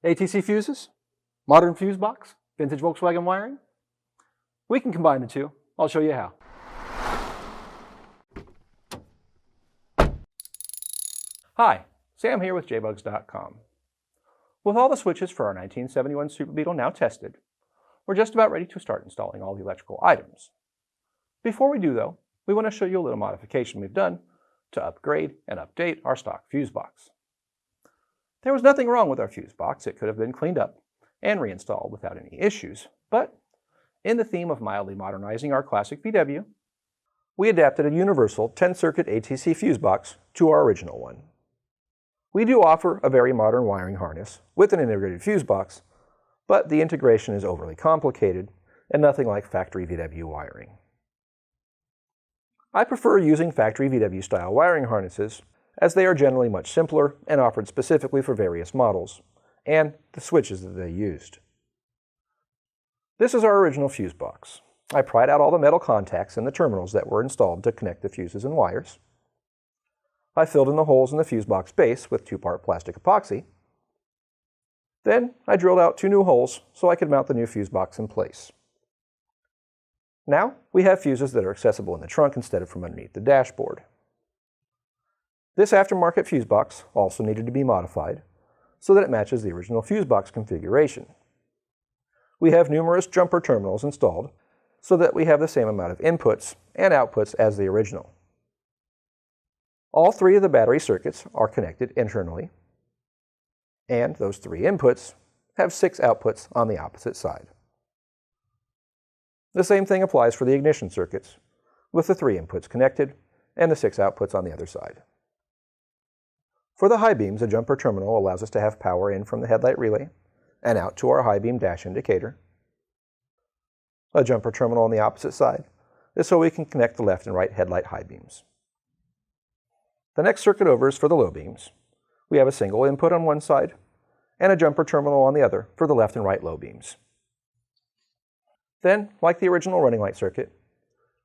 ATC fuses? Modern fuse box? Vintage Volkswagen wiring? We can combine the two. I'll show you how. Hi, Sam here with jbugs.com. With all the switches for our 1971 Super Beetle now tested, we're just about ready to start installing all the electrical items. Before we do though, we want to show you a little modification we've done to upgrade and update our stock fuse box. There was nothing wrong with our fuse box. It could have been cleaned up and reinstalled without any issues, but in the theme of mildly modernizing our classic VW, we adapted a universal 10-circuit ATC fuse box to our original one. We do offer a very modern wiring harness with an integrated fuse box, but the integration is overly complicated and nothing like factory VW wiring. I prefer using factory VW style wiring harnesses as they are generally much simpler and offered specifically for various models, and the switches that they used. This is our original fuse box. I pried out all the metal contacts in the terminals that were installed to connect the fuses and wires. I filled in the holes in the fuse box base with 2-part plastic epoxy. Then I drilled out 2 new holes so I could mount the new fuse box in place. Now we have fuses that are accessible in the trunk instead of from underneath the dashboard. This aftermarket fuse box also needed to be modified so that it matches the original fuse box configuration. We have numerous jumper terminals installed so that we have the same amount of inputs and outputs as the original. All 3 of the battery circuits are connected internally, and those 3 inputs have 6 outputs on the opposite side. The same thing applies for the ignition circuits, with the 3 inputs connected and the 6 outputs on the other side. For the high beams, a jumper terminal allows us to have power in from the headlight relay and out to our high beam dash indicator. A jumper terminal on the opposite side is so we can connect the left and right headlight high beams. The next circuit over is for the low beams. We have a single input on one side and a jumper terminal on the other for the left and right low beams. Then, like the original running light circuit,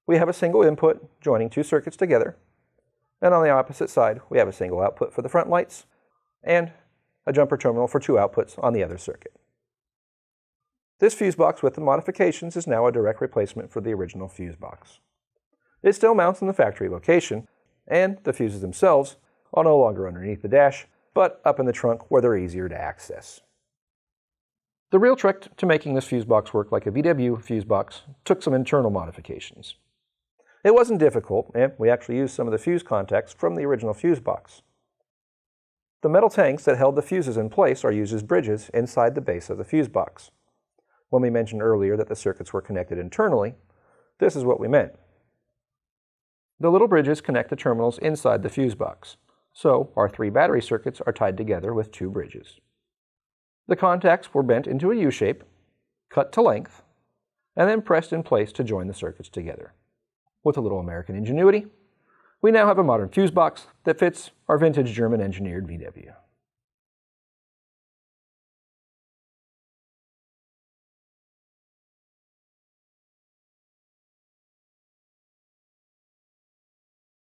we have a single input joining 2 circuits together, and on the opposite side we have a single output for the front lights and a jumper terminal for 2 outputs on the other circuit. This fuse box with the modifications is now a direct replacement for the original fuse box. It still mounts in the factory location, and the fuses themselves are no longer underneath the dash, but up in the trunk where they're easier to access. The real trick to making this fuse box work like a VW fuse box took some internal modifications. It wasn't difficult, and we actually used some of the fuse contacts from the original fuse box. The metal tanks that held the fuses in place are used as bridges inside the base of the fuse box. When we mentioned earlier that the circuits were connected internally, this is what we meant. The little bridges connect the terminals inside the fuse box, so our 3 battery circuits are tied together with 2 bridges. The contacts were bent into a U-shape, cut to length, and then pressed in place to join the circuits together. With a little American ingenuity, we now have a modern fuse box that fits our vintage German-engineered VW.